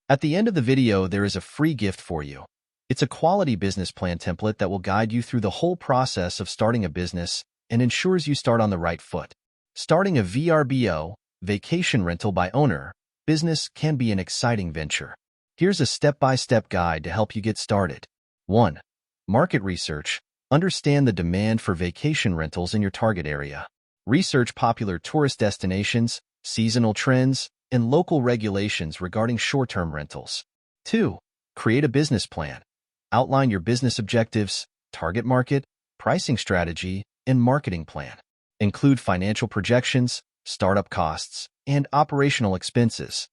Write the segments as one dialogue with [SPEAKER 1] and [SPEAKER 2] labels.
[SPEAKER 1] At the end of the video, there is a free gift for you. It's a quality business plan template that will guide you through the whole process of starting a business and ensures you start on the right foot. Starting a VRBO, vacation rental by owner, business can be an exciting venture. Here's a step-by-step guide to help you get started. 1. Market research. Understand the demand for vacation rentals in your target area. Research popular tourist destinations, seasonal trends, and local regulations regarding short-term rentals. 2. Create a business plan. Outline your business objectives, target market, pricing strategy, and marketing plan. Include financial projections, startup costs, and operational expenses.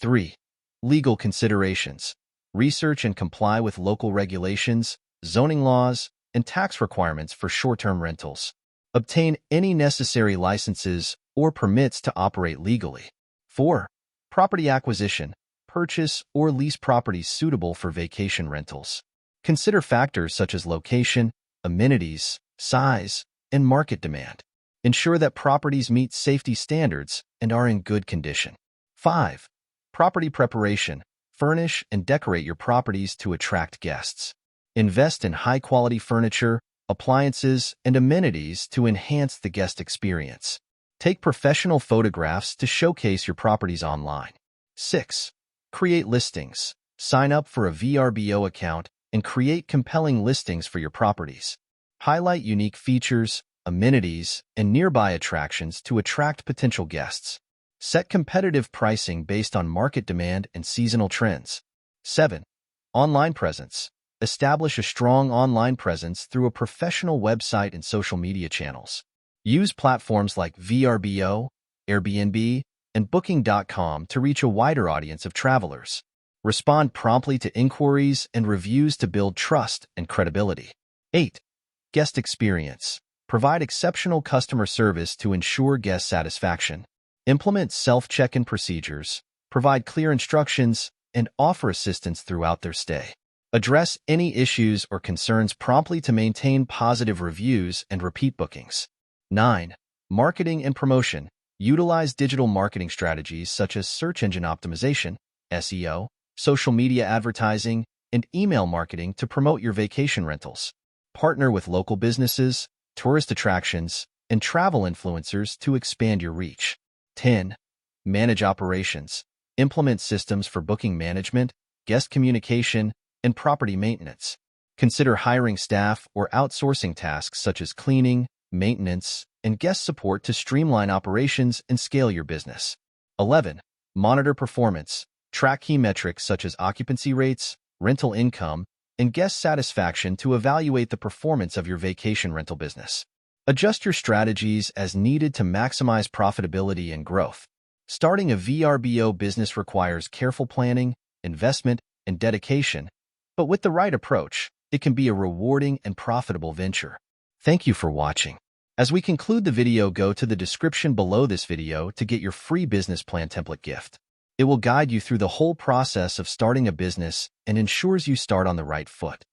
[SPEAKER 1] 3. Legal considerations. Research and comply with local regulations, zoning laws, and tax requirements for short-term rentals. Obtain any necessary licenses or permits to operate legally. 4. Property acquisition. Purchase or lease properties suitable for vacation rentals. Consider factors such as location, amenities, size, and market demand. Ensure that properties meet safety standards and are in good condition. 5. Property preparation. Furnish and decorate your properties to attract guests. Invest in high-quality furniture, appliances, and amenities to enhance the guest experience. Take professional photographs to showcase your properties online. 6. Create listings. Sign up for a VRBO account and create compelling listings for your properties. Highlight unique features, amenities, and nearby attractions to attract potential guests. Set competitive pricing based on market demand and seasonal trends. 7. Online presence. Establish a strong online presence through a professional website and social media channels. Use platforms like VRBO, Airbnb, and Booking.com to reach a wider audience of travelers. Respond promptly to inquiries and reviews to build trust and credibility. 8. Guest experience. Provide exceptional customer service to ensure guest satisfaction. Implement self-check-in procedures, provide clear instructions, and offer assistance throughout their stay. Address any issues or concerns promptly to maintain positive reviews and repeat bookings. 9. Marketing and promotion. Utilize digital marketing strategies such as search engine optimization, SEO, social media advertising, and email marketing to promote your vacation rentals. Partner with local businesses, tourist attractions, and travel influencers to expand your reach. 10. Manage operations. Implement systems for booking management, guest communication, and property maintenance. Consider hiring staff or outsourcing tasks such as cleaning, maintenance, and guest support to streamline operations and scale your business. 11. Monitor performance. Track key metrics such as occupancy rates, rental income, and guest satisfaction to evaluate the performance of your vacation rental business. Adjust your strategies as needed to maximize profitability and growth. Starting a VRBO business requires careful planning, investment, and dedication, but with the right approach, it can be a rewarding and profitable venture. Thank you for watching. As we conclude the video, go to the description below this video to get your free business plan template gift. It will guide you through the whole process of starting a business and ensures you start on the right foot.